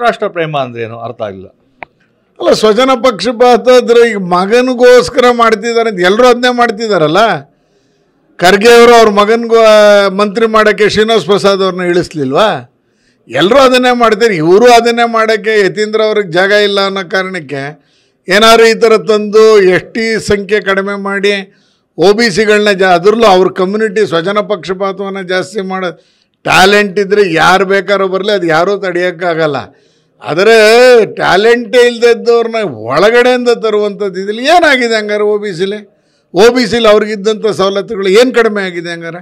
ರಾಷ್ಟ್ರ ಪ್ರೇಮ ಅಂದ್ರೆ ಏನು ಅರ್ಥ ಆಗಿಲ್ಲ. ಅಲ್ಲ, ಸ್ವಜನ ಪಕ್ಷಪಾತ ಆದರೆ ಈಗ ಮಗನಿಗೋಸ್ಕರ ಮಾಡ್ತಿದ್ದಾರೆ ಅಂತ ಎಲ್ಲರೂ ಅದನ್ನೇ ಮಾಡ್ತಿದ್ದಾರಲ್ಲ. ಖರ್ಗೆ ಅವರು ಅವ್ರ ಮಗನಿಗೂ ಮಂತ್ರಿ ಮಾಡೋಕ್ಕೆ ಶ್ರೀನಿವಾಸ್ ಪ್ರಸಾದ್ ಅವ್ರನ್ನ ಇಳಿಸ್ಲಿಲ್ವಾ? ಎಲ್ಲರೂ ಅದನ್ನೇ ಮಾಡ್ತಾರೆ. ಇವರು ಅದನ್ನೇ ಮಾಡೋಕ್ಕೆ ಯತೀಂದ್ರ ಅವ್ರಿಗೆ ಜಾಗ ಇಲ್ಲ ಅನ್ನೋ ಕಾರಣಕ್ಕೆ ಏನಾದ್ರು ಈ ಥರ ತಂದು ಎಸ್.ಟಿ ಸಂಖ್ಯೆ ಕಡಿಮೆ ಮಾಡಿ OBCಗಳನ್ನ ಅದರಲ್ಲೂ ಅವ್ರ ಕಮ್ಯುನಿಟಿ ಸ್ವಜನ ಪಕ್ಷಪಾತವನ್ನು ಜಾಸ್ತಿ ಮಾಡೋದು. ಟ್ಯಾಲೆಂಟ್ ಇದ್ದರೆ ಯಾರು ಬೇಕಾದ್ರೂ ಬರಲಿ, ಅದು ಯಾರೂ ತಡೆಯೋಕ್ಕಾಗಲ್ಲ. ಆದರೆ ಟ್ಯಾಲೆಂಟೇ ಇಲ್ಲದವ್ರನ್ನ ಒಳಗಡೆಯಿಂದ ತರುವಂಥದ್ದು ಇದಿಲ್ಲ. ಏನಾಗಿದೆ ಹಂಗಾರೆ OBCಲಿ ಅವ್ರಿಗಿದ್ದಂಥ ಸವಲತ್ತುಗಳು ಏನು ಕಡಿಮೆ ಆಗಿದೆ ಹಂಗಾರೆ?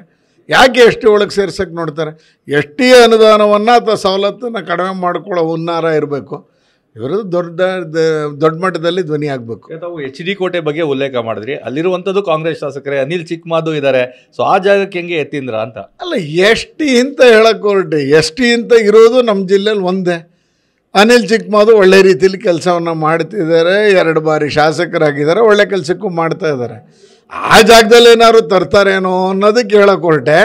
ಯಾಕೆ ಎಸ್ ಟಿ ಒಳಗೆ ಸೇರ್ಸೋಕ್ಕೆ ನೋಡ್ತಾರೆ? ಎಸ್ ಟಿ ಅನುದಾನವನ್ನು ಅಥವಾ ಸವಲತ್ತನ್ನು ಕಡಿಮೆ ಮಾಡ್ಕೊಳ್ಳೋ ಹುನ್ನಾರ ಇರಬೇಕು. ಇವರದ್ದು ದೊಡ್ಡ ಮಟ್ಟದಲ್ಲಿ ಧ್ವನಿ ಆಗಬೇಕು. ತಾವು HD ಕೋಟೆ ಬಗ್ಗೆ ಉಲ್ಲೇಖ ಮಾಡಿದ್ರಿ. ಅಲ್ಲಿರುವಂಥದ್ದು ಕಾಂಗ್ರೆಸ್ ಶಾಸಕರೇ, ಅನಿಲ್ ಚಿಕ್ಕಮಾದು ಇದ್ದಾರೆ. ಸೊ ಆ ಜಾಗಕ್ಕೆ ಹೆಂಗೆ ಯತೀಂದ್ರ ಅಂತ? ಅಲ್ಲ, ಎಸ್ ಟಿ ಅಂತ ಹೇಳಕ್ಕೆ ಹೊರಟೆ. ಎಸ್ ಟಿ ಅಂತ ಇರೋದು ನಮ್ಮ ಜಿಲ್ಲೆಯಲ್ಲಿ ಒಂದೇ. ಅನಿಲ್ ಚಿಕ್ಕಮಾದು ಒಳ್ಳೆ ರೀತಿಯಲ್ಲಿ ಕೆಲಸವನ್ನು ಮಾಡ್ತಿದ್ದಾರೆ, 2 ಬಾರಿ ಶಾಸಕರಾಗಿದ್ದಾರೆ, ಒಳ್ಳೆ ಕೆಲಸಕ್ಕೂ ಮಾಡ್ತಾ ಇದ್ದಾರೆ. ಆ ಜಾಗದಲ್ಲಿ ಏನಾದ್ರು ತರ್ತಾರೇನೋ ಅನ್ನೋದಕ್ಕೆ ಹೇಳಕ್ಕೆ ಹೊರಟೆ.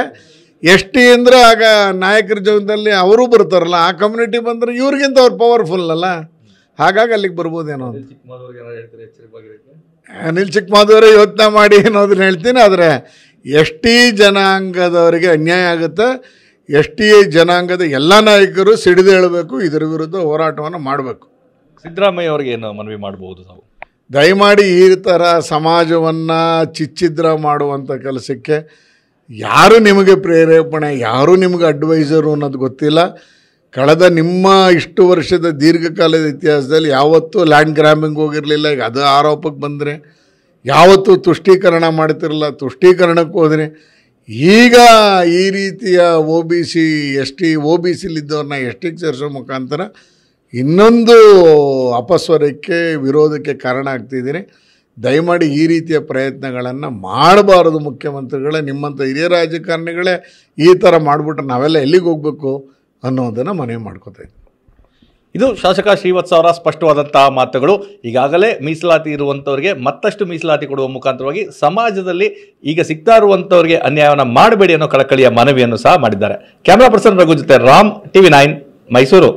ಎಸ್ ಟಿ ಅಂದರೆ ಆಗ ನಾಯಕರ ಜೀವನದಲ್ಲಿ ಅವರು ಬರ್ತಾರಲ್ಲ, ಆ ಕಮ್ಯುನಿಟಿ ಬಂದರೆ ಇವ್ರಿಗಿಂತ ಅವ್ರು ಪವರ್ಫುಲ್ ಅಲ್ಲ, ಹಾಗಾಗಿ ಅಲ್ಲಿಗೆ ಬರ್ಬೋದೇನೋ. ಅನಿಲ್ ಚಿಕ್ಕಮಾದವರೇ ಯೋಚನೆ ಮಾಡಿ ಅನ್ನೋದನ್ನ ಹೇಳ್ತೀನಿ. ಆದರೆ ಎಸ್ ಟಿ ಜನಾಂಗದವರಿಗೆ ಅನ್ಯಾಯ ಆಗುತ್ತೆ. ಎಸ್ ಟಿ ಜನಾಂಗದ ಎಲ್ಲ ನಾಯಕರು ಸಿಡಿದು ಹೇಳಬೇಕು, ಇದರ ವಿರುದ್ಧ ಹೋರಾಟವನ್ನು ಮಾಡಬೇಕು. ಸಿದ್ದರಾಮಯ್ಯ ಅವ್ರಿಗೆ ಏನು ಮನವಿ ಮಾಡಬಹುದು ತಾವು? ದಯಮಾಡಿ ಈ ಥರ ಸಮಾಜವನ್ನು ಚಿಚ್ಛಿದ್ರ ಮಾಡುವಂಥ ಕೆಲಸಕ್ಕೆ ಯಾರು ನಿಮಗೆ ಪ್ರೇರೇಪಣೆ, ಯಾರು ನಿಮಗೆ ಅಡ್ವೈಸರು ಅನ್ನೋದು ಗೊತ್ತಿಲ್ಲ. ಕಳೆದ ನಿಮ್ಮ ಇಷ್ಟು ವರ್ಷದ ದೀರ್ಘಕಾಲದ ಇತಿಹಾಸದಲ್ಲಿ ಯಾವತ್ತೂ ಲ್ಯಾಂಡ್ ಗ್ರ್ಯಾಬಿಂಗ್ ಹೋಗಿರಲಿಲ್ಲ. ಈಗ ಅದು ಆರೋಪಕ್ಕೆ ಬಂದರೆ ಯಾವತ್ತೂ ತುಷ್ಟೀಕರಣ ಮಾಡ್ತಿರಲಿಲ್ಲ, ತುಷ್ಟೀಕರಣಕ್ಕೆ ಹೋದರೆ ಈಗ ಈ ರೀತಿಯ OBC OBCಲಿದ್ದವ್ರನ್ನ ಎಸ್ ಟಿಗೆ ಸೇರಿಸೋ ಮುಖಾಂತರ ಇನ್ನೊಂದು ಅಪಸ್ವರಕ್ಕೆ, ವಿರೋಧಕ್ಕೆ ಕಾರಣ ಆಗ್ತಿದ್ದೀರಿ. ದಯಮಾಡಿ ಈ ರೀತಿಯ ಪ್ರಯತ್ನಗಳನ್ನು ಮಾಡಬಾರದು. ಮುಖ್ಯಮಂತ್ರಿಗಳೇ, ನಿಮ್ಮಂಥ ಹಿರಿಯ ರಾಜಕಾರಣಿಗಳೇ ಈ ಥರ ಮಾಡಿಬಿಟ್ರೆ ನಾವೆಲ್ಲ ಎಲ್ಲಿಗೆ ಹೋಗಬೇಕು ಅನ್ನೋದನ್ನು ಮನವಿ ಮಾಡ್ಕೋತಾ ಇದ್ದೀವಿ. ಇದು ಶಾಸಕ ಶ್ರೀವತ್ಸ ಅವರ ಸ್ಪಷ್ಟವಾದಂತಹ ಮಾತುಗಳು. ಈಗಾಗಲೇ ಮೀಸಲಾತಿ ಇರುವಂಥವ್ರಿಗೆ ಮತ್ತಷ್ಟು ಮೀಸಲಾತಿ ಕೊಡುವ ಮುಖಾಂತರವಾಗಿ ಸಮಾಜದಲ್ಲಿ ಈಗ ಸಿಗ್ತಾ ಇರುವಂಥವ್ರಿಗೆ ಅನ್ಯಾಯವನ್ನು ಮಾಡಬೇಡಿ ಅನ್ನೋ ಕಳಕಳಿಯ ಮನವಿಯನ್ನು ಸಹ ಮಾಡಿದ್ದಾರೆ. ಕ್ಯಾಮರಾ ಪರ್ಸನ್ ರಘು ಜೊತೆ ರಾಮ್, TV9 ಮೈಸೂರು.